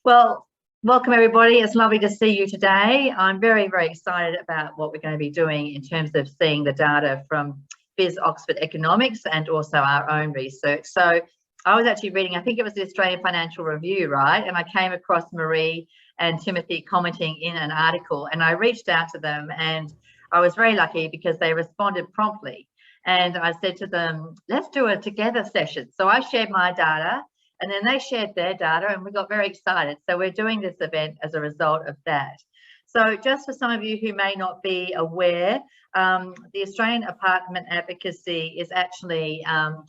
Well, welcome everybody. It's lovely to see you today. I'm very, very excited about what we're going to be doing in terms of seeing the data from BIS Oxford Economics and also our own research. So I was actually reading, I think it was the Australian Financial Review, right? And I came across Maree and Timothy commenting in an article, and I reached out to them, and I was very lucky because they responded promptly. And I said to them, let's do a together session. So I shared my data, and then they shared their data, and we got very excited. So we're doing this event as a result of that. So just for some of you who may not be aware, the Australian Apartment Advocacy is actually an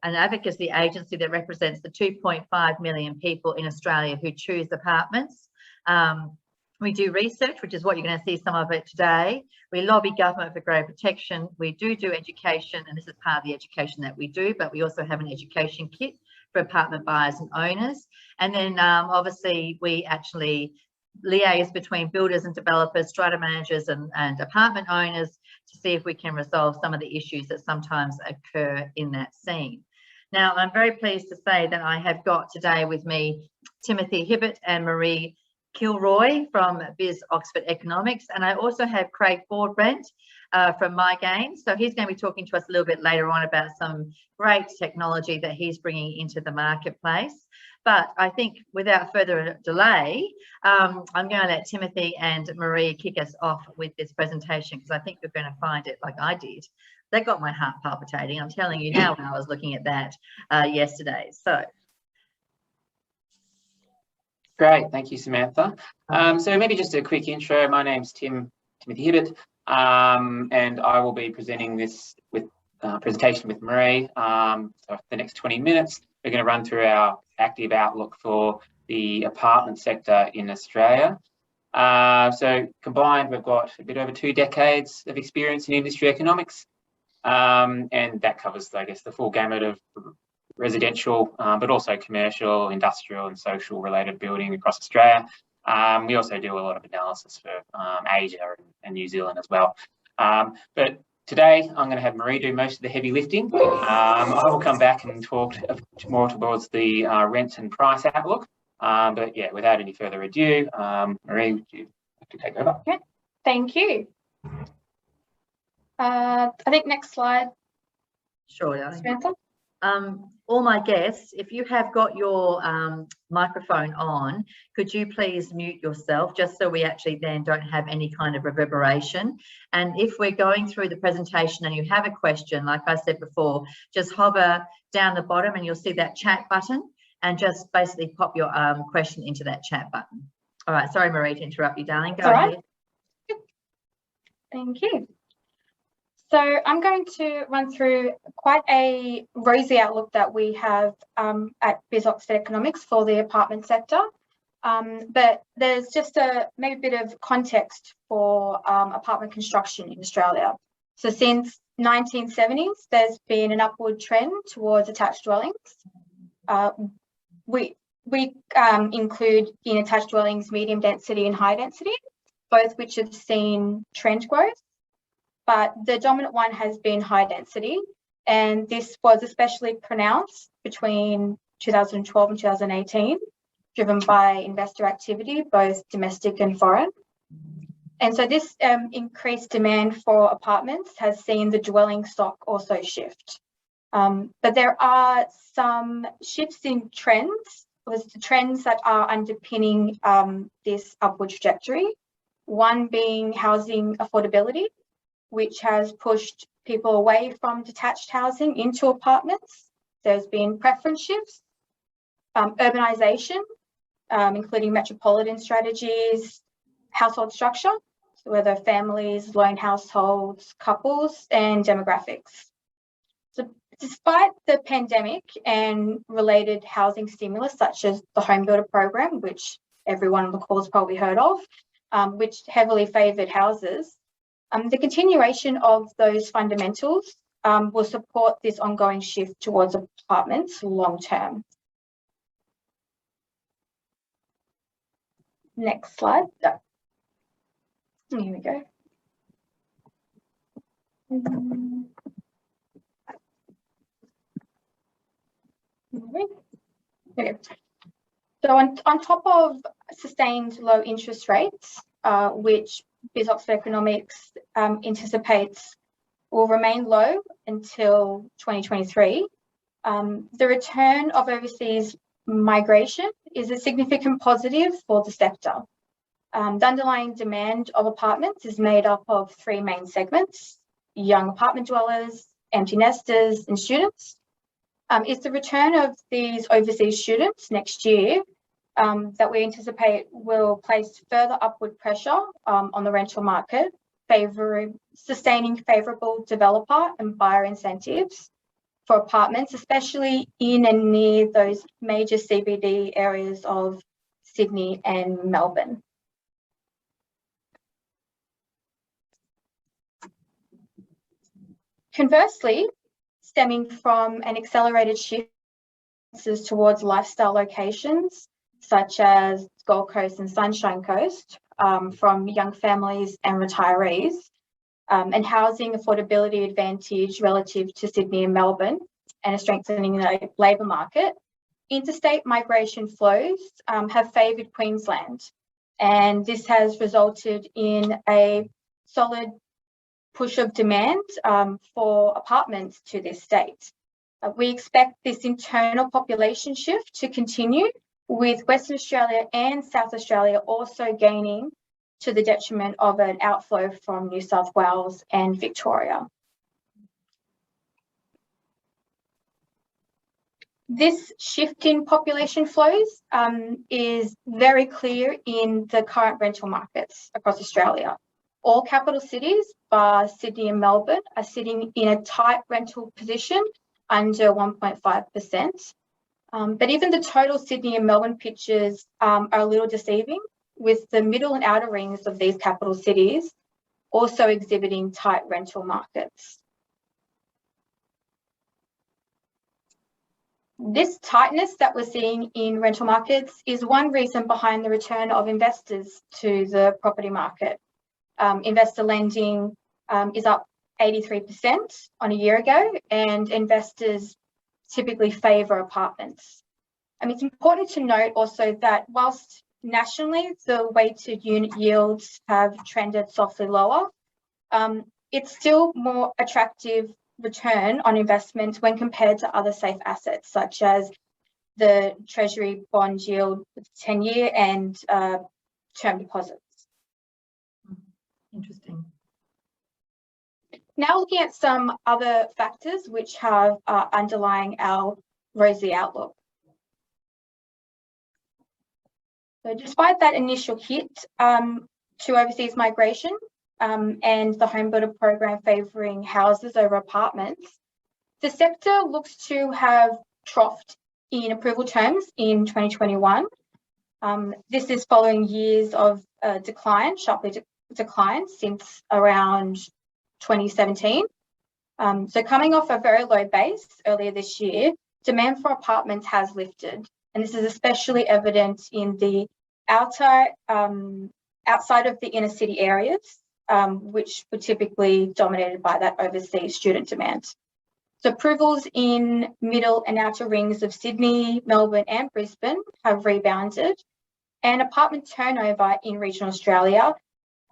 advocacy agency that represents the 2.5 million people in Australia who choose apartments. We do research, which is what you're going to see some of it today. We lobby government for greater protection. We do education, and this is part of the education that we do, but we also have an education kit for apartment buyers and owners. And then obviously we actually liaise between builders and developers, strata managers and apartment owners to see if we can resolve some of the issues that sometimes occur in that scene. Now, I'm very pleased to say that I have got today with me Timothy Hibbert and Maree Kilroy from BIS Oxford Economics, and I also have Craig Broadbent from My Game. So he's going to be talking to us a little bit later on about some great technology that he's bringing into the marketplace. But I think without further delay, I'm going to let Timothy and Maree kick us off with this presentation, because I think you're going to find it like I did. That got my heart palpitating. I'm telling you now when I was looking at that yesterday. So. Great, thank you, Samantha. So maybe just a quick intro. My name's Timothy Hibbert, and I will be presenting this with presentation with Maree. So for the next 20 minutes, we're going to run through our active outlook for the apartment sector in Australia. So combined, we've got a bit over 2 decades of experience in industry economics, and that covers, I guess, the full gamut of residential, but also commercial, industrial and social related building across Australia. We also do a lot of analysis for Asia and New Zealand as well. But today I'm going to have Maree do most of the heavy lifting. I will come back and talk more towards the rent and price outlook. But yeah, without any further ado, Maree, would you like to take over? Okay, thank you. I think next slide. Sure, Samantha. All my guests, if you have got your microphone on, could you please mute yourself, just so we actually then don't have any kind of reverberation. And if we're going through the presentation and you have a question, like I said before, just hover down the bottom and you'll see that chat button, and just basically pop your question into that chat button. All right, sorry, Maree, to interrupt you, darling. Go ahead. Thank you. So I'm going to run through quite a rosy outlook that we have at BIS Oxford Economics for the apartment sector. But there's just maybe a bit of context for apartment construction in Australia. So since 1970s, there's been an upward trend towards attached dwellings. We include in attached dwellings medium density and high density, both which have seen trend growth. But the dominant one has been high density, and this was especially pronounced between 2012 and 2018, driven by investor activity, both domestic and foreign. And so this increased demand for apartments has seen the dwelling stock also shift. But there are some shifts in trends, the trends that are underpinning this upward trajectory, one being housing affordability, which has pushed people away from detached housing into apartments. There's been preference shifts, urbanisation, including metropolitan strategies, household structure, so whether families, lone households, couples, and demographics. So despite the pandemic and related housing stimulus, such as the Home Builder program, which everyone on the call has probably heard of, which heavily favoured houses, the continuation of those fundamentals will support this ongoing shift towards apartments long term. Next slide. Here we go. Okay. So on top of sustained low interest rates, which BIS Oxford Economics anticipates will remain low until 2023, the return of overseas migration is a significant positive for the sector. The underlying demand of apartments is made up of three main segments: young apartment dwellers, empty nesters, and students. It's the return of these overseas students next year that we anticipate will place further upward pressure on the rental market, sustaining favourable developer and buyer incentives for apartments, especially in and near those major CBD areas of Sydney and Melbourne. Conversely, stemming from an accelerated shift towards lifestyle locations such as Gold Coast and Sunshine Coast from young families and retirees, and housing affordability advantage relative to Sydney and Melbourne, and a strengthening labour market, interstate migration flows have favoured Queensland, and this has resulted in a solid push of demand for apartments to this state. We expect this internal population shift to continue, with Western Australia and South Australia also gaining to the detriment of an outflow from New South Wales and Victoria. This shift in population flows is very clear in the current rental markets across Australia. All capital cities, bar Sydney and Melbourne, are sitting in a tight rental position under 1.5%. But even the total Sydney and Melbourne pictures are a little deceiving, with the middle and outer rings of these capital cities also exhibiting tight rental markets. This tightness that we're seeing in rental markets is one reason behind the return of investors to the property market. Investor lending is up 83% on a year ago, and investors typically favour apartments. It's important to note also that whilst nationally the weighted unit yields have trended softly lower, it's still more attractive return on investment when compared to other safe assets such as the Treasury bond yield with 10-year and term deposits. Interesting. Now looking at some other factors which have underlying our rosy outlook. So despite that initial hit to overseas migration and the home builder program favouring houses over apartments, the sector looks to have troughed in approval terms in 2021. This is following years of decline, sharply declined since around 2017. So coming off a very low base earlier this year, demand for apartments has lifted, and this is especially evident in the outside of the inner city areas, which were typically dominated by that overseas student demand. So approvals in middle and outer rings of Sydney, Melbourne and Brisbane have rebounded, and apartment turnover in regional Australia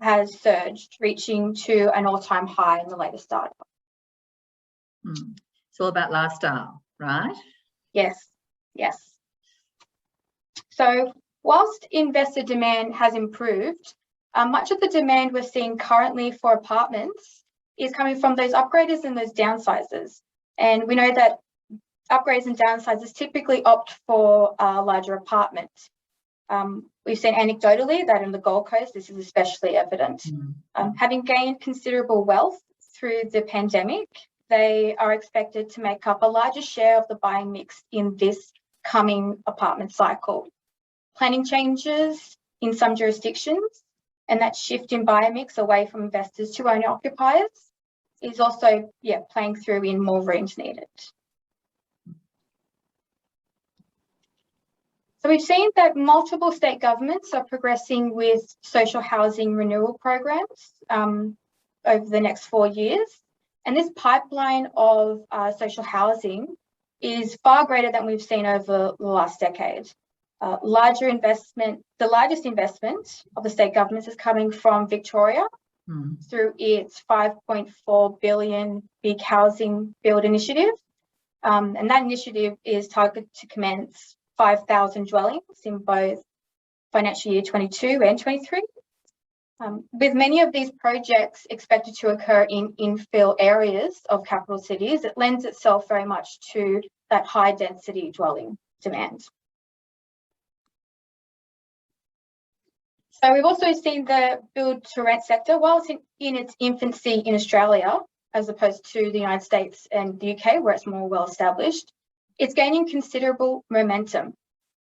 has surged, reaching to an all-time high in the latest data. It's all about lifestyle, right? Yes, yes. So whilst investor demand has improved, much of the demand we're seeing currently for apartments is coming from those upgraders and those downsizers. And we know that upgrades and downsizers typically opt for a larger apartment. We've seen anecdotally that in the Gold Coast, this is especially evident. Having gained considerable wealth through the pandemic, they are expected to make up a larger share of the buying mix in this coming apartment cycle. Planning changes in some jurisdictions and that shift in buyer mix away from investors to owner occupiers is also playing through in more rooms needed. So we've seen that multiple state governments are progressing with social housing renewal programs over the next 4 years. And this pipeline of social housing is far greater than we've seen over the last decade. The largest investment of the state governments is coming from Victoria through its 5.4 billion Big Housing Build initiative. And that initiative is targeted to commence 5,000 dwellings in both financial year 22 and 23. With many of these projects expected to occur in infill areas of capital cities, it lends itself very much to that high density dwelling demand. So we've also seen the build to rent sector, while it's in its infancy in Australia, as opposed to the United States and the UK, where it's more well established, it's gaining considerable momentum.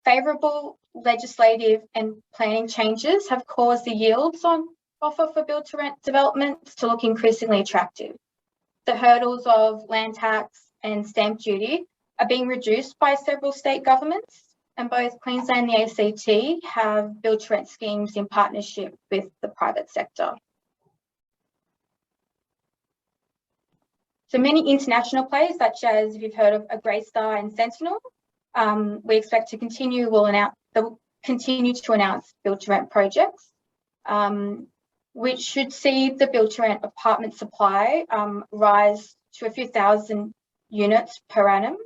Favourable legislative and planning changes have caused the yields on offer for build to rent developments to look increasingly attractive. The hurdles of land tax and stamp duty are being reduced by several state governments, and both Queensland and the ACT have build to rent schemes in partnership with the private sector. So many international players, such as, if you've heard of a Greystar and Sentinel, we expect to continue to announce build to rent projects, which should see the build to rent apartment supply rise to a few thousand units per annum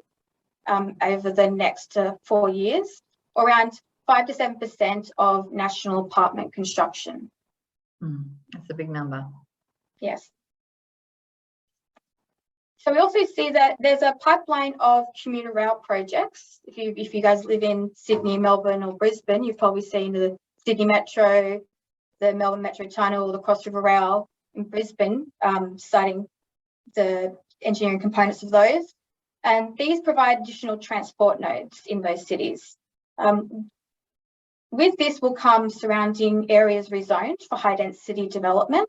over the next 4 years, or around 5 to 7% of national apartment construction. That's a big number. Yes. So we also see that there's a pipeline of commuter rail projects. If you guys live in Sydney, Melbourne or Brisbane, you've probably seen the Sydney Metro, the Melbourne Metro Tunnel, the Cross River Rail in Brisbane, starting the engineering components of those. And these provide additional transport nodes in those cities. With this will come surrounding areas rezoned for high density development,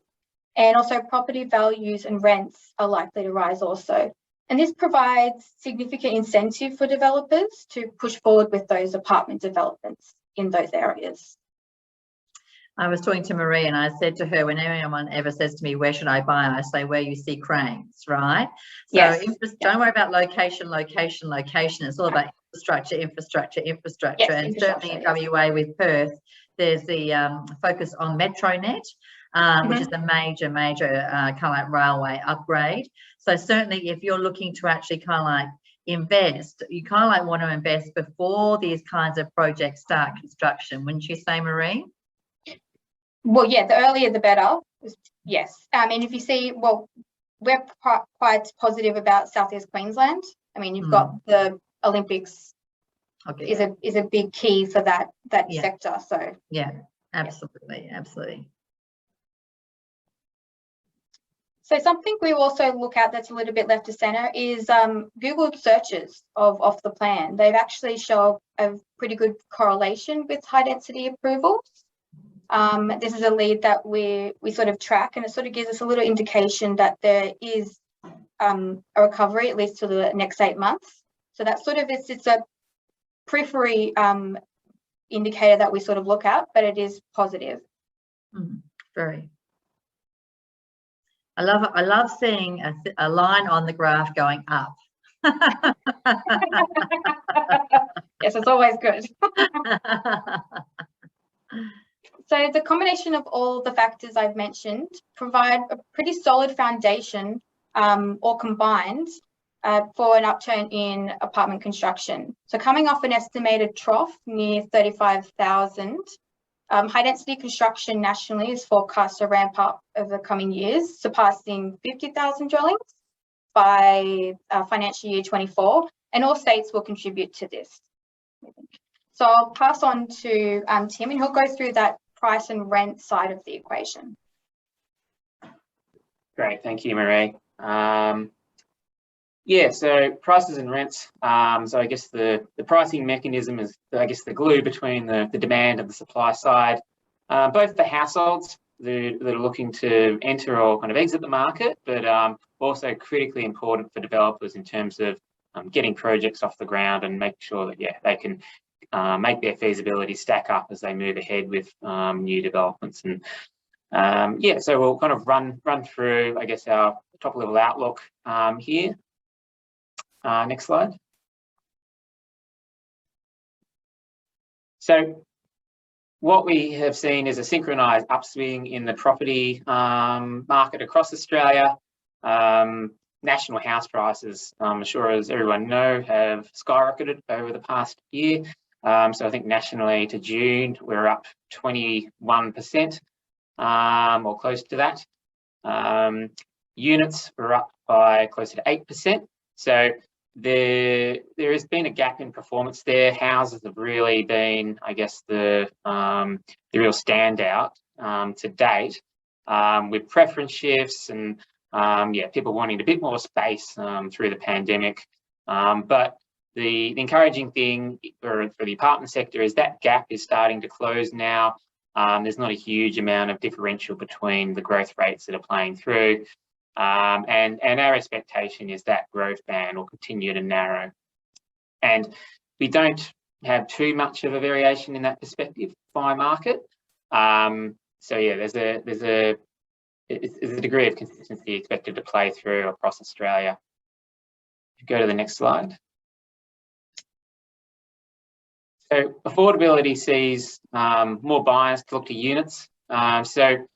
and also property values and rents are likely to rise also. And this provides significant incentive for developers to push forward with those apartment developments in those areas. I was talking to Maree and I said to her, whenever anyone ever says to me, where should I buy? I say, where you see cranes, right? So yes. Don't worry about location. It's all about infrastructure. Yes, and certainly in WA with Perth, there's the focus on MetroNet, which is a major kind of like railway upgrade. So certainly if you're looking to actually kind of like invest, you kind of like want to invest before these kinds of projects start construction, wouldn't you say, Maree? Well, yeah, the earlier the better. Yes. And if you see, well, we're quite positive about Southeast Queensland. I mean, you've got the Olympics is a big key for that sector. So yeah, absolutely. So something we also look at that's a little bit left of centre is Google searches of the plan. They've actually shown a pretty good correlation with high density approvals. This is a lead that we sort of track, and it sort of gives us a little indication that there is a recovery at least for the next 8 months. So that sort of it's a periphery indicator that we sort of look at, but it is positive. Very. I love seeing a line on the graph going up. Yes, it's always good. So the combination of all the factors I've mentioned provide a pretty solid foundation, or combined, for an upturn in apartment construction. So coming off an estimated trough near 35,000, high density construction nationally is forecast to ramp up over the coming years, surpassing 50,000 dwellings by financial year 24, and all states will contribute to this. So I'll pass on to Tim, and he'll go through that price and rent side of the equation. Great, thank you, Maree. Yeah, so prices and rents. So I guess the pricing mechanism is, I guess, the glue between the demand and the supply side, both for households that are looking to enter or kind of exit the market, but also critically important for developers in terms of getting projects off the ground and making sure that, yeah, they can make their feasibility stack up as they move ahead with new developments. And yeah, so we'll kind of run through, I guess, our top level outlook here. Next slide. So what we have seen is a synchronised upswing in the property market across Australia. National house prices, I'm sure as everyone know, have skyrocketed over the past year. So I think nationally to June, we're up 21%, or close to that. Units were up by closer to 8%. So there has been a gap in performance there. Houses have really been, I guess, the real standout to date, with preference shifts and people wanting a bit more space through the pandemic. But the encouraging thing for the apartment sector is that gap is starting to close now. There's not a huge amount of differential between the growth rates that are playing through. And our expectation is that growth band will continue to narrow. And we don't have too much of a variation in that perspective by market. So yeah, there's a degree of consistency expected to play through across Australia. Go to the next slide. So affordability sees more buyers to look to units. So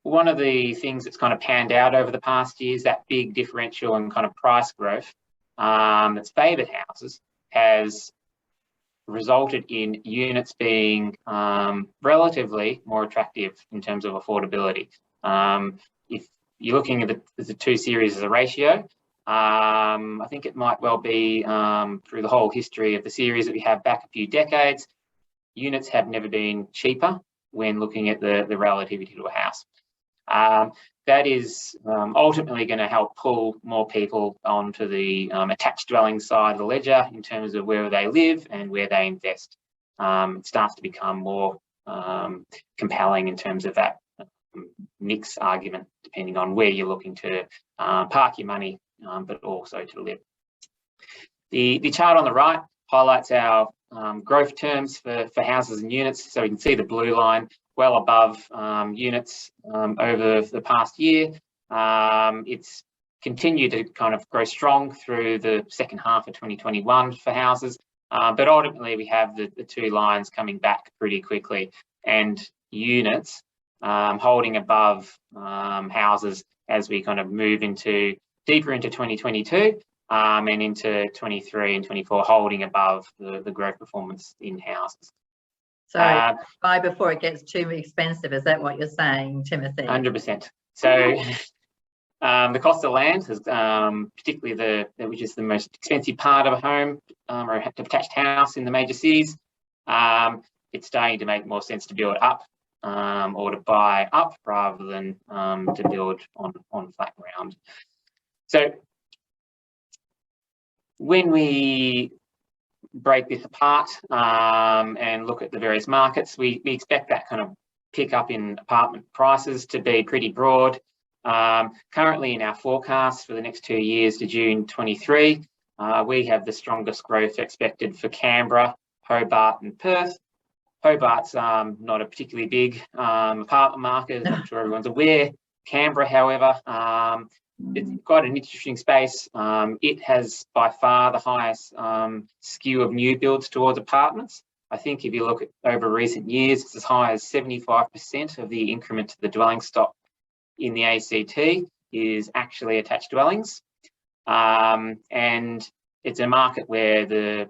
one of the things that's kind of panned out over the past years, that big differential and kind of price growth that's favoured houses has resulted in units being relatively more attractive in terms of affordability. If you're looking at the two series as a ratio, I think it might well be through the whole history of the series that we have back a few decades, units have never been cheaper when looking at the relativity to a house. That is ultimately going to help pull more people onto the attached dwelling side of the ledger in terms of where they live and where they invest. It starts to become more compelling in terms of that mix argument, depending on where you're looking to park your money, but also to live. The chart on the right highlights our growth terms for houses and units. So you can see the blue line well above units over the past year. It's continued to kind of grow strong through the second half of 2021 for houses, but ultimately we have the two lines coming back pretty quickly, and units holding above houses as we kind of move deeper into 2022 and into 23 and 24, holding above the growth performance in houses. So buy before it gets too expensive. Is that what you're saying, Timothy? 100%. So the cost of land has, particularly which is the most expensive part of a home or a detached house in the major cities, it's starting to make more sense to build up or to buy up rather than to build on flat ground. So when we break this apart and look at the various markets, we expect that kind of pick up in apartment prices to be pretty broad. Currently in our forecast for the next 2 years to June 23, we have the strongest growth expected for Canberra, Hobart and Perth. Hobart's not a particularly big apartment market, as I'm sure everyone's aware. Canberra, however, it's quite an interesting space. It has by far the highest skew of new builds towards apartments. I think if you look at over recent years, it's as high as 75% of the increment to the dwelling stock in the ACT is actually attached dwellings. And it's a market where the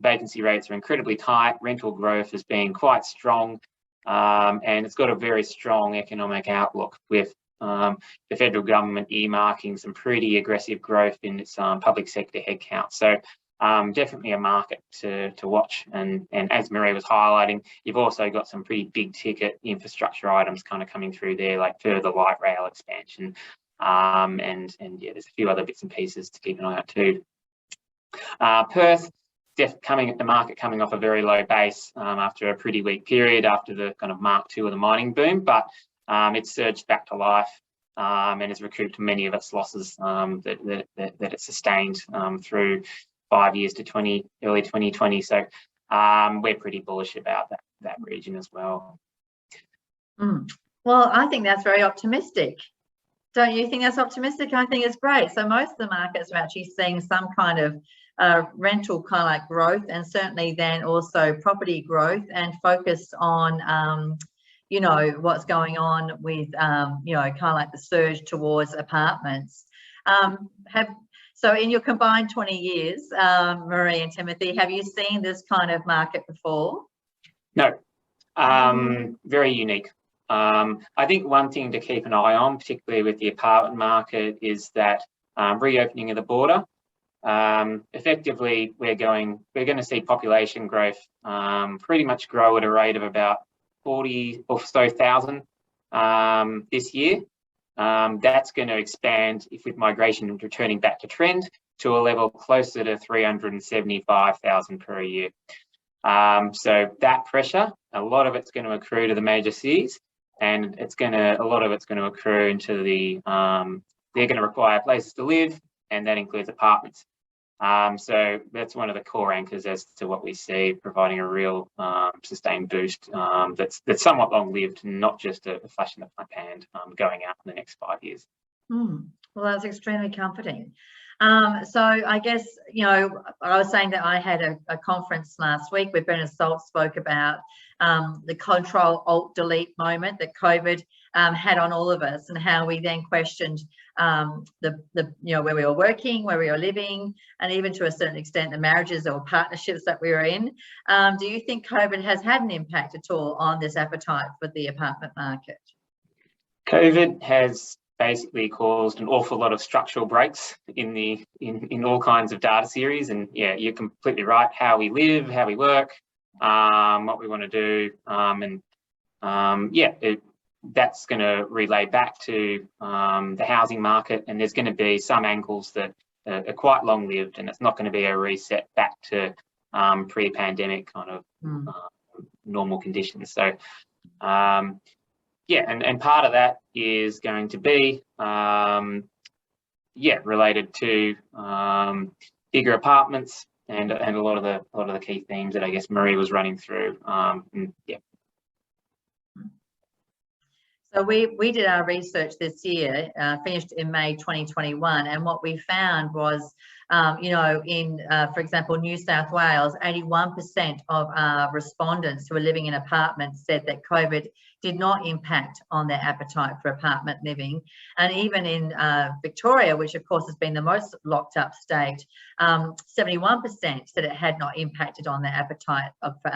vacancy rates are incredibly tight, rental growth has been quite strong, and it's got a very strong economic outlook with the federal government earmarking some pretty aggressive growth in its public sector headcount. So definitely a market to watch. And as Maree was highlighting, you've also got some pretty big ticket infrastructure items kind of coming through there, like further light rail expansion. And yeah, there's a few other bits and pieces to keep an eye out too. Perth, coming off a very low base after a pretty weak period after the kind of Mark II of the mining boom, but it's surged back to life and has recouped many of its losses that it sustained through 5 years to early 2020. So we're pretty bullish about that region as well. Well, I think that's very optimistic. Don't you think that's optimistic? I think it's great. So most of the markets are actually seeing some kind of rental kind of like growth, and certainly then also property growth, and focus on you know, what's going on with you know, kind of like the surge towards apartments. So in your combined 20 years, Maree and Timothy, have you seen this kind of market before? No, very unique. I think one thing to keep an eye on, particularly with the apartment market, is that reopening of the border. Effectively, we're going to see population growth pretty much grow at a rate of about 40 or so thousand this year. That's going to expand, if with migration returning back to trend, to a level closer to 375,000 per year. So that pressure, a lot of it's going to accrue to the major cities, and a lot of it's going to accrue into the they're going to require places to live, and that includes apartments. So that's one of the core anchors as to what we see, providing a real sustained boost that's somewhat long-lived, not just a flash in the pan going out in the next 5 years. Well, that's extremely comforting. So I guess, you know, I was saying that I had a conference last week where Bernard Salt spoke about the Control-Alt-Delete moment that COVID had on all of us, and how we then questioned the you know, where we were working, where we were living, and even to a certain extent the marriages or partnerships that we were in. Do you think COVID has had an impact at all on this appetite for the apartment market? COVID has basically caused an awful lot of structural breaks in all kinds of data series, and yeah, you're completely right. How we live, how we work, what we want to do, yeah, that's going to relay back to the housing market, and there's going to be some angles that are quite long-lived, and it's not going to be a reset back to pre-pandemic kind of normal conditions. So yeah, and part of that is going to be yeah, related to bigger apartments, and a lot of the key themes that I guess Maree was running through. Yeah. So we did our research this year, finished in May 2021, and what we found was, you know, in, for example, New South Wales, 81% of our respondents who are living in apartments said that COVID did not impact on their appetite for apartment living. And even in Victoria, which of course has been the most locked up state, 71% said it had not impacted on their appetite for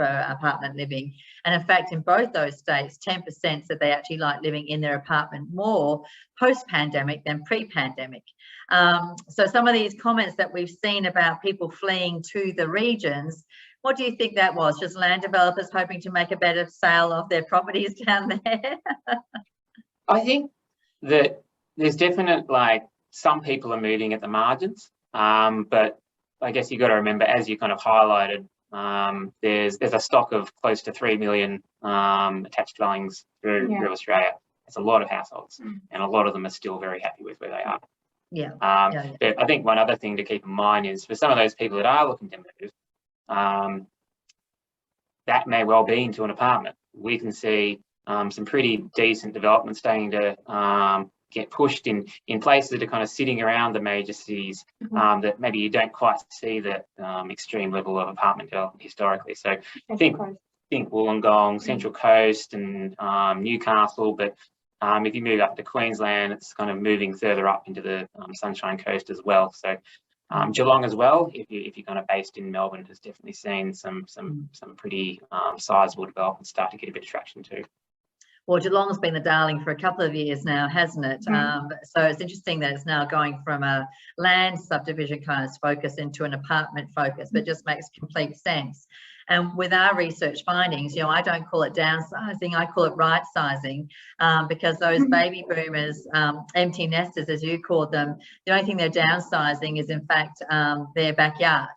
apartment living. And in fact, in both those states, 10% said they actually like living in their apartment more post-pandemic than pre-pandemic. So some of these comments that we've seen about people fleeing to the regions, what do you think that was? Just land developers hoping to make a better sale of their properties down there? I think that there's definite, like, some people are moving at the margins, but I guess you've got to remember, as you kind of highlighted, there's a stock of close to 3 million attached dwellings through Australia. It's a lot of households, and a lot of them are still very happy with where they are. Yeah. But I think one other thing to keep in mind is, for some of those people that are looking to move, that may well be into an apartment. We can see some pretty decent development starting to get pushed in places that are kind of sitting around the major cities, that maybe you don't quite see that extreme level of apartment development historically. So think Wollongong, Central Coast, and Newcastle, but if you move up to Queensland, it's kind of moving further up into the Sunshine Coast as well. So Geelong as well, if you're kind of based in Melbourne, has definitely seen some pretty sizable developments start to get a bit of traction too. Well, Geelong's been the darling for a couple of years now, hasn't it? So it's interesting that it's now going from a land subdivision kind of focus into an apartment focus, but it just makes complete sense. And with our research findings, you know, I don't call it downsizing, I call it right sizing, because those baby boomers, empty nesters, as you called them, the only thing they're downsizing is in fact their backyard.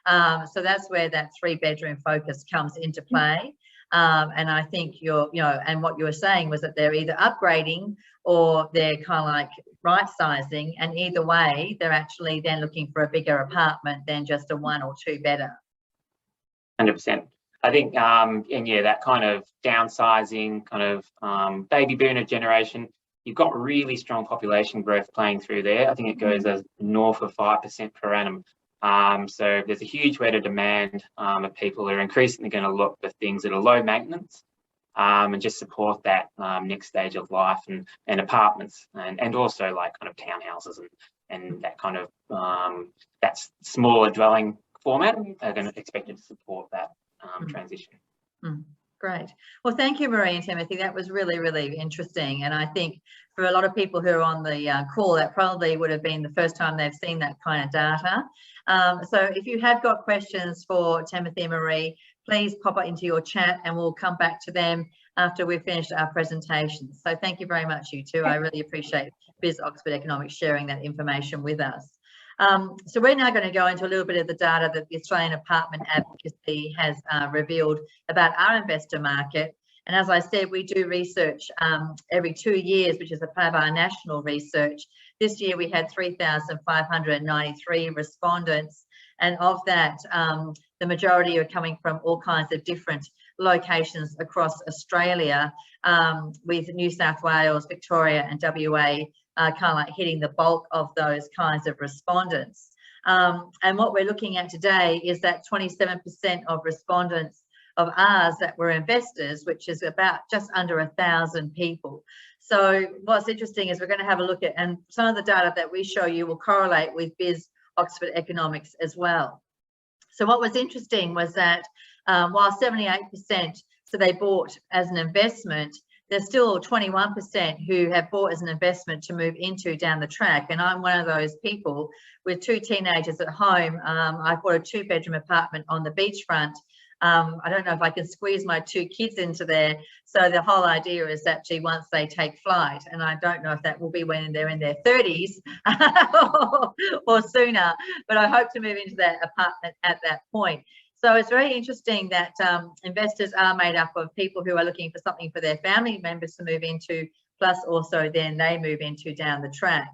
So that's where that 3-bedroom focus comes into play. And I think and what you were saying was that they're either upgrading or they're kind of like right sizing, and either way, they're actually then looking for a bigger apartment than just a 1 or 2 bedder. 100%. I think, and yeah, that kind of downsizing, kind of baby boomer generation, you've got really strong population growth playing through there. I think it goes as north of 5% per annum. So there's a huge weight of demand of people who are increasingly going to look for things that are low maintenance and just support that next stage of life, and apartments and also like kind of townhouses and that kind of that smaller dwelling format are going to expected to support that transition. Great. Well, thank you, Maree and Timothy. That was really, really interesting. And I think for a lot of people who are on the call, that probably would have been the first time they've seen that kind of data. So if you have got questions for Timothy and Maree, please pop it into your chat and we'll come back to them after we've finished our presentation. So thank you very much, you two. I really appreciate Biz Oxford Economics sharing that information with us. So we're now going to go into a little bit of the data that the Australian Apartment Advocacy has revealed about our investor market. And as I said, we do research every 2 years, which is a part of our national research. This year we had 3,593 respondents, and of that, the majority are coming from all kinds of different locations across Australia, with New South Wales, Victoria and WA kind of like hitting the bulk of those kinds of respondents. And what we're looking at today is that 27% of respondents of ours that were investors, which is about just under 1,000 people. So what's interesting is we're going to have a look at, and some of the data that we show you will correlate with Biz Oxford Economics as well. So what was interesting was that while 78%, so they bought as an investment, there's still 21% who have bought as an investment to move into down the track. And I'm one of those people with 2 teenagers at home. I bought a 2-bedroom apartment on the beachfront. I don't know if I can squeeze my 2 kids into there. So the whole idea is actually once they take flight, and I don't know if that will be when they're in their 30s or sooner, but I hope to move into that apartment at that point. So it's very interesting that investors are made up of people who are looking for something for their family members to move into, plus also then they move into down the track.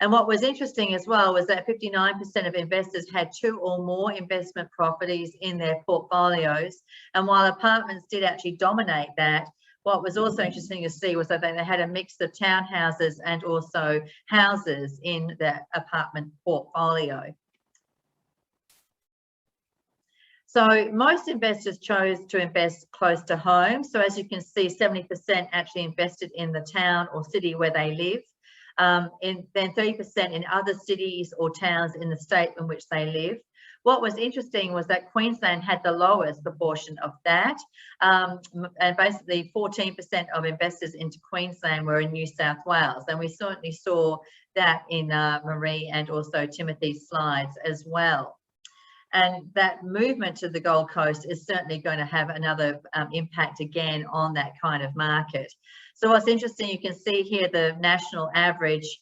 And what was interesting as well was that 59% of investors had 2 or more investment properties in their portfolios. And while apartments did actually dominate that, what was also interesting to see was that they had a mix of townhouses and also houses in their apartment portfolio. So most investors chose to invest close to home. So as you can see, 70% actually invested in the town or city where they live. Then 30% in other cities or towns in the state in which they live. What was interesting was that Queensland had the lowest proportion of that. And basically 14% of investors into Queensland were in New South Wales. And we certainly saw that in Maree and also Timothy's slides as well. And that movement to the Gold Coast is certainly going to have another impact again on that kind of market. So what's interesting, you can see here the national average.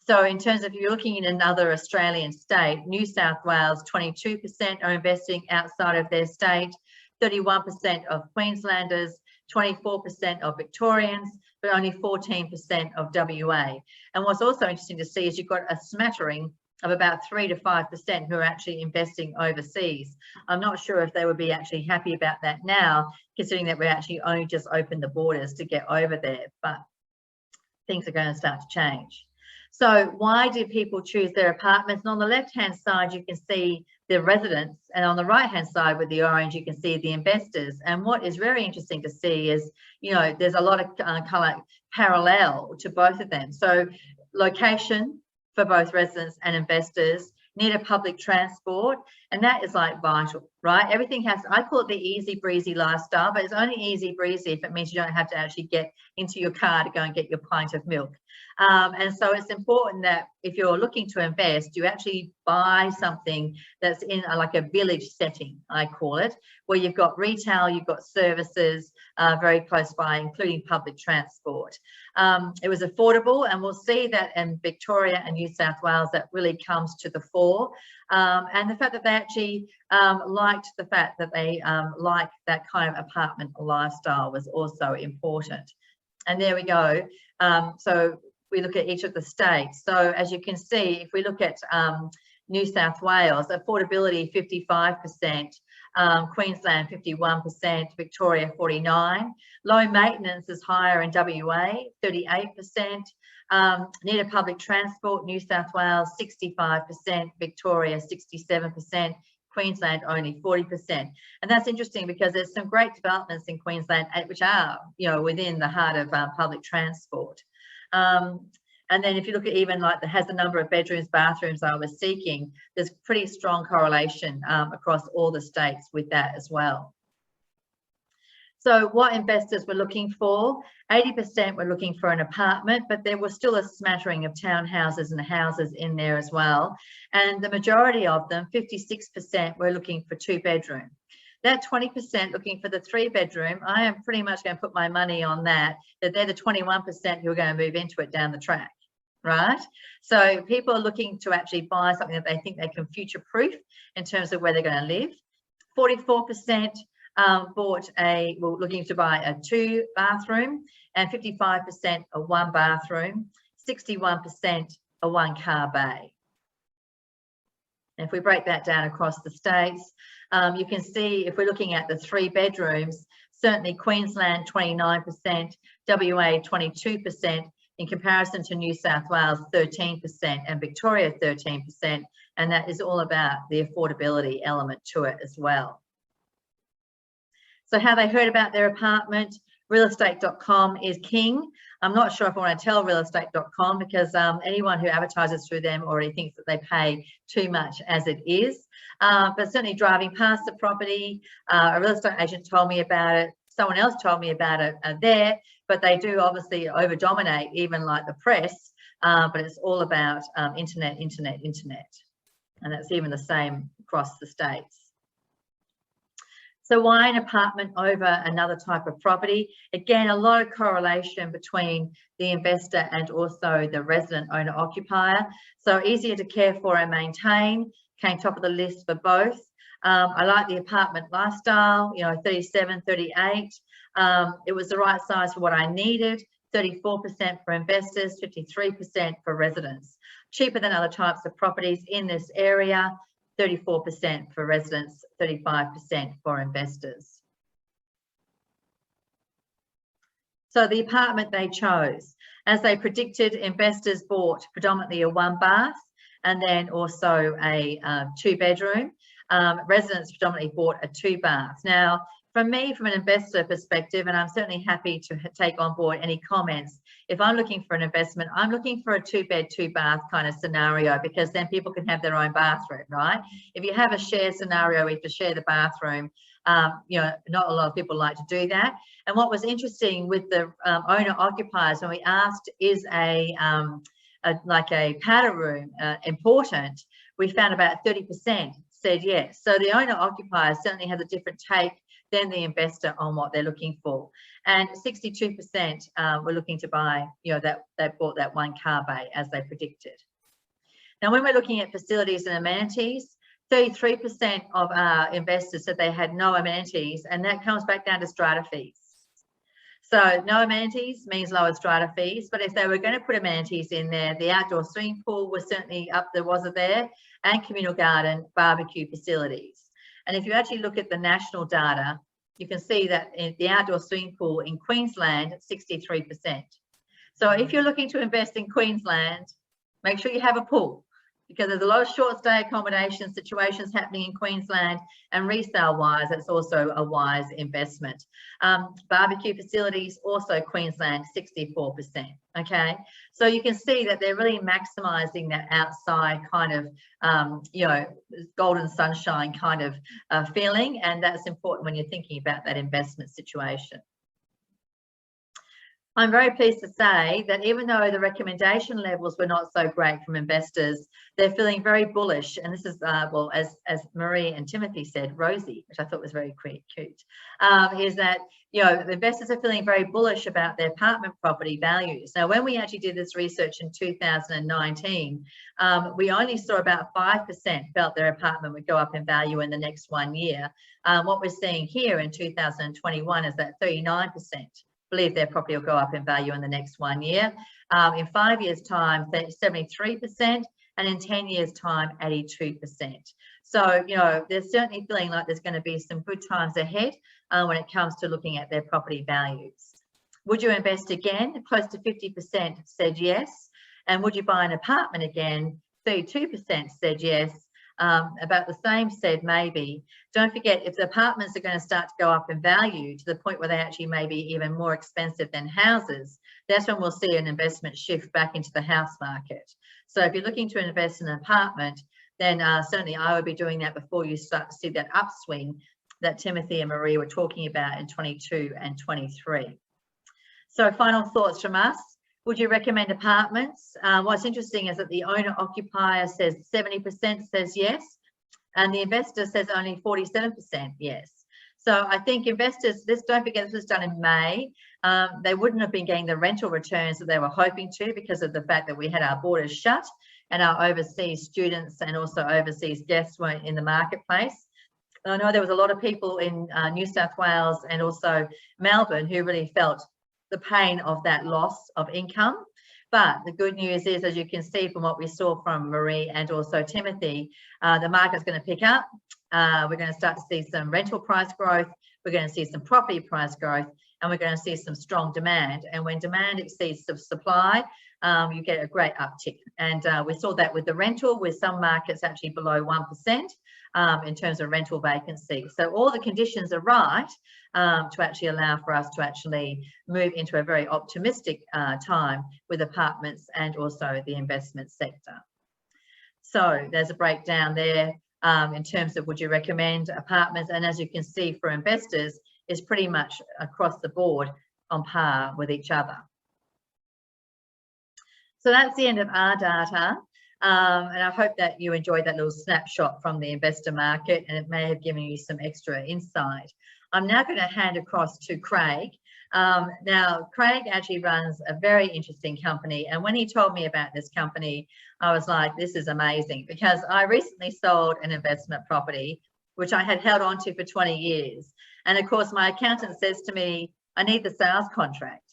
So in terms of, if you're looking in another Australian state, New South Wales, 22% are investing outside of their state, 31% of Queenslanders, 24% of Victorians, but only 14% of WA. And what's also interesting to see is you've got a smattering of about 3 to 5% who are actually investing overseas. I'm not sure if they would be actually happy about that now, considering that we actually only just opened the borders to get over there, but things are going to start to change. So why do people choose their apartments? And on the left-hand side, you can see the residents, and on the right-hand side with the orange, you can see the investors. And what is very interesting to see is, you know, there's a lot of colour parallel to both of them. So location for both residents and investors, near to public transport, and that is like vital, right? Everything has, I call it the easy breezy lifestyle, but it's only easy breezy if it means you don't have to actually get into your car to go and get your pint of milk. And so it's important that if you're looking to invest, you actually buy something that's in like a village setting, I call it, where you've got retail, you've got services very close by, including public transport. It was affordable, and we'll see that in Victoria and New South Wales that really comes to the fore. And the fact that they actually liked the fact that they like that kind of apartment lifestyle was also important. And there we go. So we look at each of the states. So as you can see, if we look at New South Wales, affordability 55%, Queensland 51%, Victoria 49%. Low maintenance is higher in WA, 38%. Needed public transport, New South Wales 65%, Victoria 67%, Queensland only 40%. And that's interesting because there's some great developments in Queensland which are, within the heart of public transport. And then if you look at even like has the number of bedrooms, bathrooms I was seeking, there's pretty strong correlation across all the states with that as well. So what investors were looking for, 80% were looking for an apartment, but there was still a smattering of townhouses and houses in there as well. And the majority of them, 56%, were looking for 2-bedroom. That 20% looking for the 3-bedroom, I am pretty much going to put my money on that they're the 21% who are going to move into it down the track, right? So people are looking to actually buy something that they think they can future-proof in terms of where they're going to live. 44% were looking to buy a 2-bathroom, and 55% a 1-bathroom, 61% a 1-car bay. And if we break that down across the states, you can see if we're looking at the 3 bedrooms, certainly Queensland 29%, WA 22%, in comparison to New South Wales 13% and Victoria 13%, and that is all about the affordability element to it as well. So how they heard about their apartment, realestate.com is king. I'm not sure if I want to tell realestate.com because anyone who advertises through them already thinks that they pay too much as it is. But certainly driving past the property, a real estate agent told me about it. Someone else told me about it there, but they do obviously over dominate even like the press, but it's all about internet. And that's even the same across the states. So why an apartment over another type of property? Again, a lot of correlation between the investor and also the resident owner occupier. So easier to care for and maintain, came top of the list for both. I like the apartment lifestyle, 37, 38. It was the right size for what I needed, 34% for investors, 53% for residents. Cheaper than other types of properties in this area, 34% for residents, 35% for investors. So the apartment they chose, as they predicted, investors bought predominantly a 1-bath and then also a 2-bedroom. Residents predominantly bought a 2-bath. Now, from me, from an investor perspective, and I'm certainly happy to take on board any comments, if I'm looking for an investment, I'm looking for a 2-bed, 2-bath kind of scenario, because then people can have their own bathroom, right? If you have a shared scenario, we have to share the bathroom, not a lot of people like to do that. And what was interesting with the owner occupiers, when we asked, is like a powder room important, we found about 30% said yes. So the owner occupier certainly has a different take than the investor on what they're looking for. And 62% were looking to buy, that they bought that 1-car bay as they predicted. Now, when we're looking at facilities and amenities, 33% of our investors said they had no amenities, and that comes back down to strata fees. So no amenities means lower strata fees, but if they were going to put amenities in there, the outdoor swimming pool was certainly up there, and communal garden, barbecue facilities. And if you actually look at the national data, you can see that in the outdoor swimming pool in Queensland, 63%. So if you're looking to invest in Queensland, make sure you have a pool, because there's a lot of short stay accommodation situations happening in Queensland, and resale wise, it's also a wise investment. Barbecue facilities, also Queensland, 64%. Okay, so you can see that they're really maximizing that outside kind of, golden sunshine kind of feeling, and that's important when you're thinking about that investment situation. I'm very pleased to say that even though the recommendation levels were not so great from investors, they're feeling very bullish. And this is, well, as Maree and Timothy said, Rosie, which I thought was very cute, is that, the investors are feeling very bullish about their apartment property values. Now, when we actually did this research in 2019, we only saw about 5% felt their apartment would go up in value in the next 1 year. What we're seeing here in 2021 is that 39% believe their property will go up in value in the next 1 year. In 5 years' time, 73%, and in 10 years' time, 82%. So, you know, they're certainly feeling like there's going to be some good times ahead when it comes to looking at their property values. Would you invest again? Close to 50% said yes. And would you buy an apartment again? 32% said yes. About the same said maybe. Don't forget, if the apartments are going to start to go up in value to the point where they actually may be even more expensive than houses, that's when we'll see an investment shift back into the house market. So if you're looking to invest in an apartment, then certainly I would be doing that before you start to see that upswing that Timothy and Maree were talking about in 22 and 23. So final thoughts from us. Would you recommend apartments? What's interesting is that the owner occupier says 70% says yes, and the investor says only 47% yes. So I think investors, don't forget this was done in May. They wouldn't have been getting the rental returns that they were hoping to because of the fact that we had our borders shut and our overseas students and also overseas guests weren't in the marketplace. I know there was a lot of people in New South Wales and also Melbourne who really felt the pain of that loss of income. But the good news is, as you can see from what we saw from Maree and also Timothy, the market's going to pick up. We're going to start to see some rental price growth. We're going to see some property price growth, and we're going to see some strong demand. And when demand exceeds the supply, you get a great uptick. And we saw that with the rental, with some markets actually below 1% in terms of rental vacancy. So all the conditions are right to actually allow for us to actually move into a very optimistic time with apartments and also the investment sector. So there's a breakdown there in terms of would you recommend apartments, and as you can see for investors is pretty much across the board on par with each other. So that's the end of our data. And I hope that you enjoyed that little snapshot from the investor market, and it may have given you some extra insight. I'm now going to hand across to Craig. Now, Craig actually runs a very interesting company. And when he told me about this company, I was like, this is amazing, because I recently sold an investment property, which I had held on to for 20 years. And of course, my accountant says to me, I need the sales contract.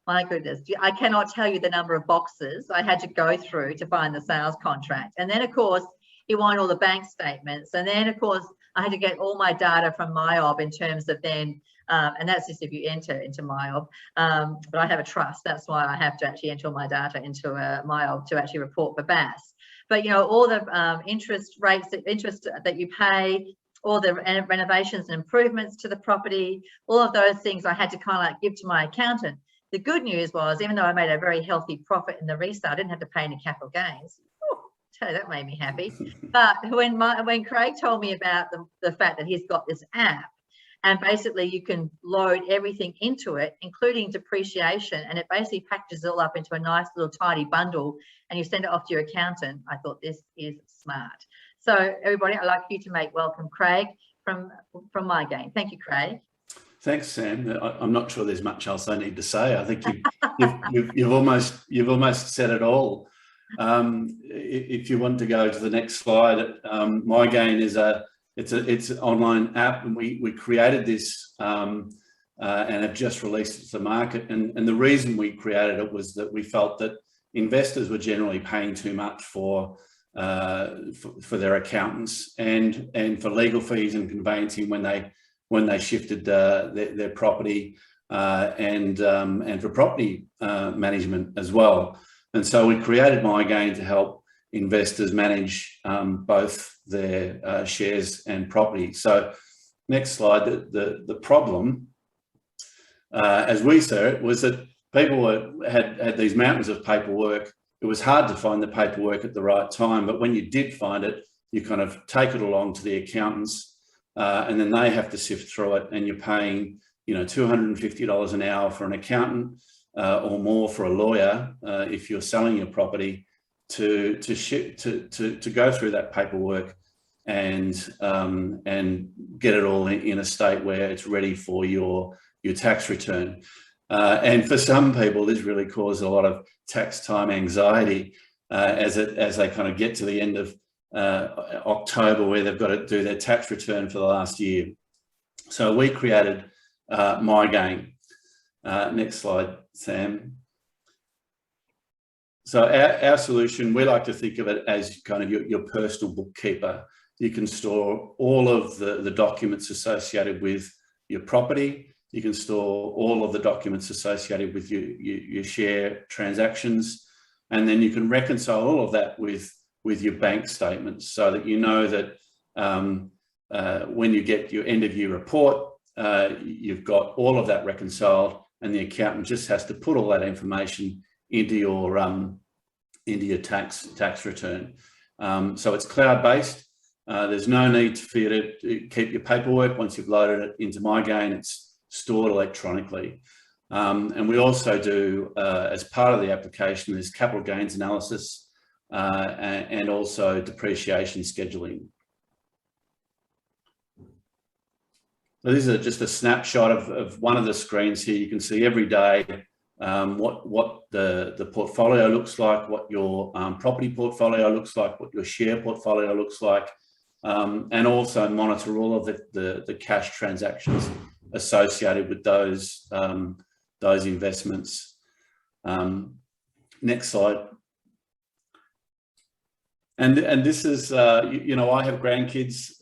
My goodness, I cannot tell you the number of boxes I had to go through to find the sales contract. And then, of course, he wanted all the bank statements. And then, of course, I had to get all my data from MyOb in terms of then, and that's just if you enter into MyOb. But I have a trust. That's why I have to actually enter all my data into MyOb to actually report for BAS. But, you know, all the interest rates, interest that you pay, all the renovations and improvements to the property, all of those things I had to kind of like give to my accountant. The good news was, even though I made a very healthy profit in the resale, I didn't have to pay any capital gains. Ooh, tell you, that made me happy. But when Craig told me about the fact that he's got this app, and basically you can load everything into it, including depreciation, and it basically packages it all up into a nice little tidy bundle, and you send it off to your accountant, I thought this is smart. So everybody, I'd like you to welcome Craig from my game. Thank you, Craig. Thanks, Sam. I'm not sure there's much else I need to say. I think you've almost said it all. If you want to go to the next slide, My Gain is it's an online app, and we created this and have just released it to the market. And the reason we created it was that we felt that investors were generally paying too much for their accountants and for legal fees and conveyancing when they shifted their property and for property management as well. And so we created My Gain to help investors manage both their shares and property. So next slide, the problem, as we saw it, was that people had these mountains of paperwork. It was hard to find the paperwork at the right time, but when you did find it, you kind of take it along to the accountants, and then they have to sift through it, and you're paying, you know, $250 an hour for an accountant or more for a lawyer if you're selling your property to go through that paperwork and get it all in a state where it's ready for your tax return. And for some people, this really caused a lot of tax time anxiety as they kind of get to the end of October, where they've got to do their tax return for the last year. So we created My Gain. Next slide, Sam. So our solution, we like to think of it as kind of your personal bookkeeper. You can store all of the documents associated with your property. You can store all of the documents associated with your share transactions. And then you can reconcile all of that with your bank statements, so that you know that when you get your end of year report, you've got all of that reconciled, and the accountant just has to put all that information into your tax return. So it's cloud-based. There's no need for you to keep your paperwork. Once you've loaded it into MyGain, it's stored electronically. And we also do, as part of the application, there's capital gains analysis and also depreciation scheduling. So this is just a snapshot of one of the screens here. You can see every day what the portfolio looks like, what your property portfolio looks like, what your share portfolio looks like, and also monitor all of the cash transactions associated with those investments. Next slide. And this is, you know, I have grandkids,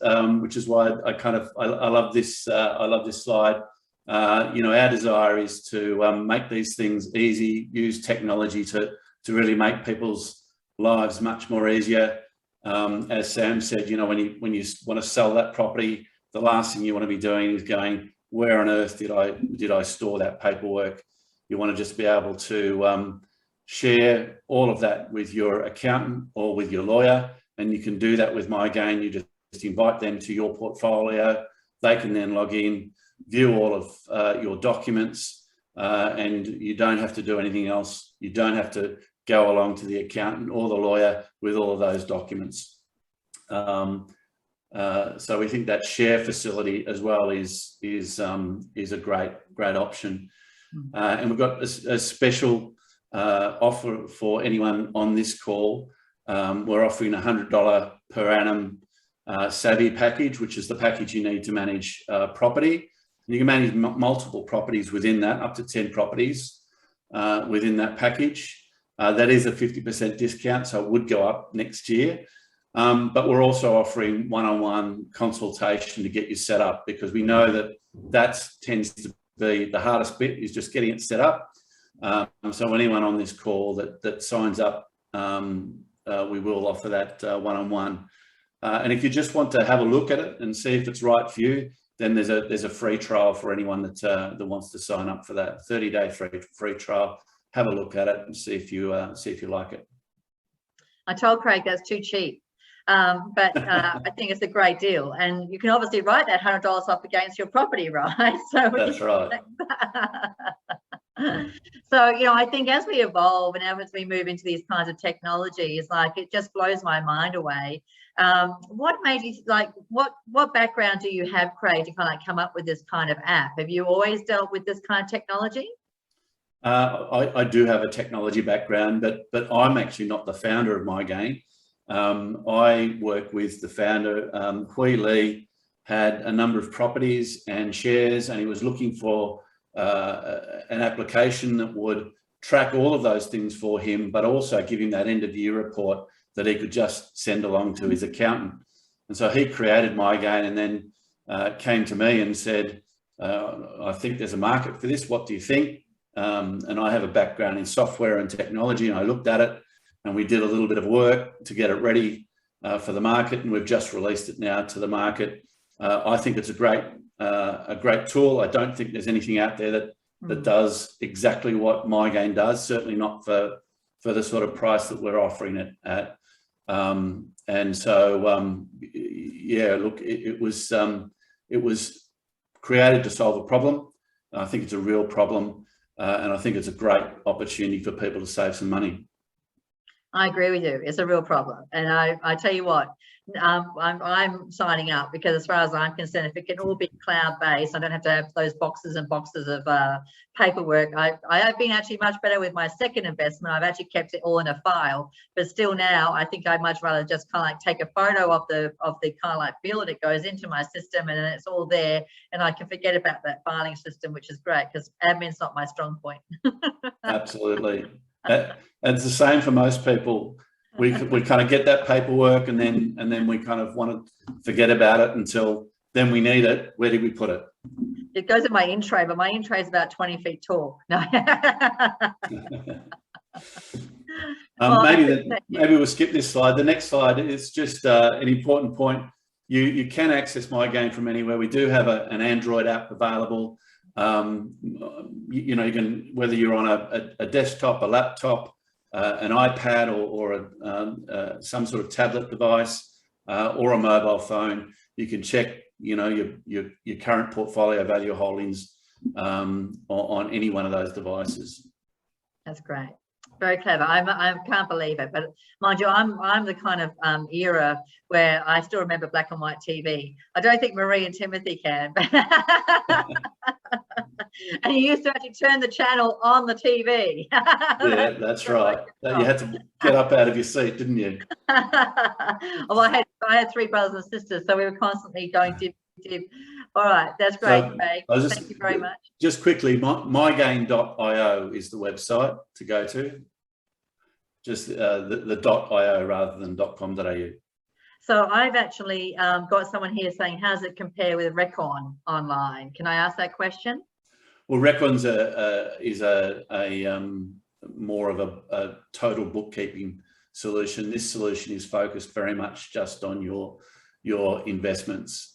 which is why I love this. I love this slide. You know, our desire is to make these things easy, use technology to really make people's lives much more easier. As Sam said, you know, when you want to sell that property, the last thing you want to be doing is going, where on earth did I store that paperwork? You want to just be able to share all of that with your accountant or with your lawyer, and you can do that with MyGain. You just invite them to your portfolio. They can then log in, view all of your documents, and you don't have to do anything else. You don't have to go along to the accountant or the lawyer with all of those documents. So we think that share facility as well is a great option. And we've got a special offer for anyone on this call. We're offering a $100 per annum Savvy package, which is the package you need to manage property. And you can manage multiple properties within that, up to 10 properties within that package. That is a 50% discount, so it would go up next year. But we're also offering one-on-one consultation to get you set up, because we know that tends to be the hardest bit, is just getting it set up. So anyone on this call that signs up, we will offer that one-on-one. And if you just want to have a look at it and see if it's right for you, then there's a free trial for anyone that wants to sign up for that 30-day free trial. Have a look at it and see if you like it. I told Craig that's too cheap, but I think it's a great deal, and you can obviously write that $100 off against your property, right? So that's right. So, you know, I think as we evolve and as we move into these kinds of technologies, like, it just blows my mind away. What made you, like, what background do you have, Craig, to kind of come up with this kind of app? Have you always dealt with this kind of technology? I do have a technology background, but I'm actually not the founder of MyGain. I work with the founder. Hui Lee had a number of properties and shares, and he was looking for an application that would track all of those things for him, but also give him that end of year report that he could just send along to his accountant. And so he created MyGain, and then came to me and said, I think there's a market for this. What do you think? And I have a background in software and technology, and I looked at it, and we did a little bit of work to get it ready for the market, and we've just released it now to the market. I think it's a great tool. I don't think there's anything out there that does exactly what MyGain does, certainly not for the sort of price that we're offering it at. And so, yeah, look, it was created to solve a problem. I think it's a real problem. And I think it's a great opportunity for people to save some money. I agree with you. It's a real problem. And I tell you what, I'm signing up, because as far as I'm concerned, if it can all be cloud-based, I don't have to have those boxes and boxes of paperwork. I have been actually much better with my second investment. I've actually kept it all in a file, but still now I think I'd much rather just kind of like take a photo of the kind of like bill, and it goes into my system, and then it's all there, and I can forget about that filing system, which is great, because admin's not my strong point. Absolutely. It's the same for most people. We kind of get that paperwork and then we kind of want to forget about it until then we need it. Where did we put it? It goes in my intro, but my intro is about 20 feet tall. No. Well, maybe we'll skip this slide. The next slide is just an important point. You can access My Game from anywhere. We do have an Android app available. You know, you can, whether you're on a desktop, a laptop, an iPad, or some sort of tablet device, or a mobile phone, you can check, you know, your current portfolio value holdings on any one of those devices. That's great. Very clever. I can't believe it, but mind you, I'm the kind of era where I still remember black and white TV. I don't think Maree and Timothy can. And you used to actually turn the channel on the TV. Yeah, that's right. You had to get up out of your seat, didn't you? Well, I had 3 brothers and sisters, so we were constantly going dip. All right, that's great, Craig. Thank you very much. Just quickly, mygame.io is the website to go to. Just the .io rather than .com.au. So I've actually got someone here saying, how does it compare with Recon online? Can I ask that question? Well, Recon's is more of a total bookkeeping solution. This solution is focused very much just on your investments.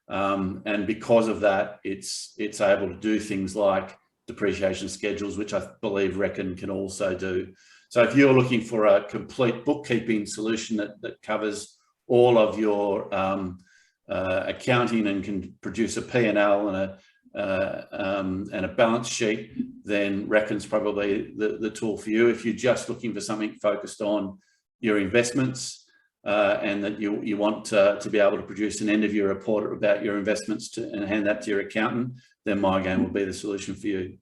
And because of that, it's able to do things like depreciation schedules, which I believe Recon can also do. So if you're looking for a complete bookkeeping solution that covers all of your accounting and can produce a P&L and a balance sheet, then Recon's probably the tool for you. If you're just looking for something focused on your investments, and that you want to be able to produce an end-of-year report about your investments and hand that to your accountant, then My Game will be the solution for you.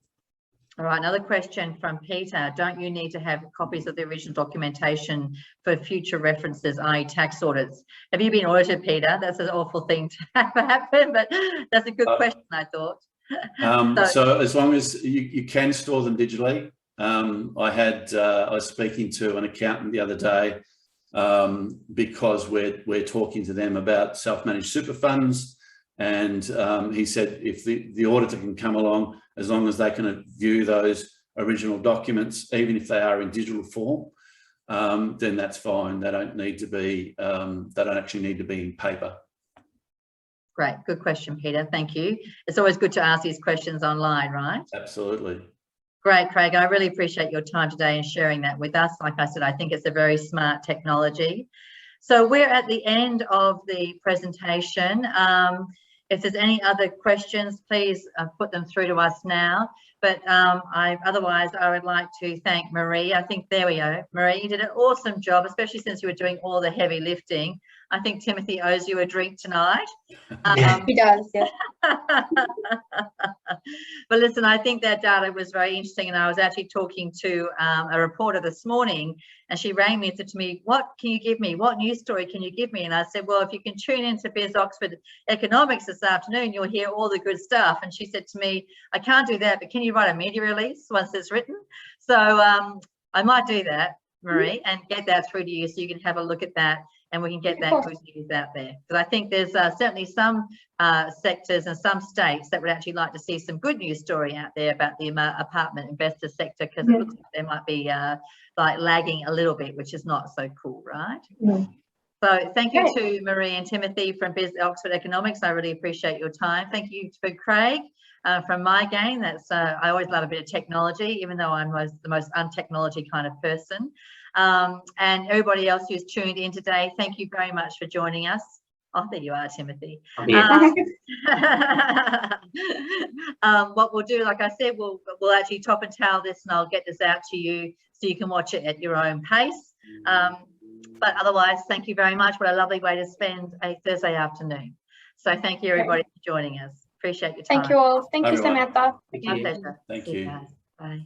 All right, another question from Peter. Don't you need to have copies of the original documentation for future references, i.e. tax audits? Have you been audited, Peter? That's an awful thing to have happen, but that's a good question, I thought. So as long as you can store them digitally. I was speaking to an accountant the other day, because we're talking to them about self-managed super funds, and he said if the auditor can come along, as long as they can view those original documents, even if they are in digital form, then that's fine. They don't need to be. They don't actually need to be in paper. Great, good question, Peter. Thank you. It's always good to ask these questions online, right? Absolutely. Great, Craig. I really appreciate your time today and sharing that with us. Like I said, I think it's a very smart technology. So we're at the end of the presentation. If there's any other questions, please put them through to us now. But otherwise, I would like to thank Maree. I think, there we go. Maree, you did an awesome job, especially since you were doing all the heavy lifting. I think Timothy owes you a drink tonight. He does, yeah. But listen, I think that data was very interesting, and I was actually talking to a reporter this morning, and she rang me and said to me, what can you give me? What news story can you give me? And I said, well, if you can tune into Biz Oxford Economics this afternoon, you'll hear all the good stuff. And she said to me, I can't do that, but can you write a media release once it's written? So I might do that, Maree, and get that through to you so you can have a look at that, and we can get that good news out there. Because I think there's certainly some sectors and some states that would actually like to see some good news story out there about the apartment investor sector, because it looks like they might be like lagging a little bit, which is not so cool, right? Yeah. So thank you to Maree and Timothy from Biz Oxford Economics. I really appreciate your time. Thank you to Craig from My Game. That's I always love a bit of technology, even though I'm the most untechnology kind of person. And everybody else who's tuned in today, thank you very much for joining us. Oh, there you are, Timothy. What we'll do, like I said, we'll actually top and tail this, and I'll get this out to you so you can watch it at your own pace. But otherwise, thank you very much. What a lovely way to spend a Thursday afternoon. So thank you, everybody, for joining us. Appreciate your time. Thank you all. Thank you, Samantha. Thank My you. pleasure. Thank See you. guys. Bye.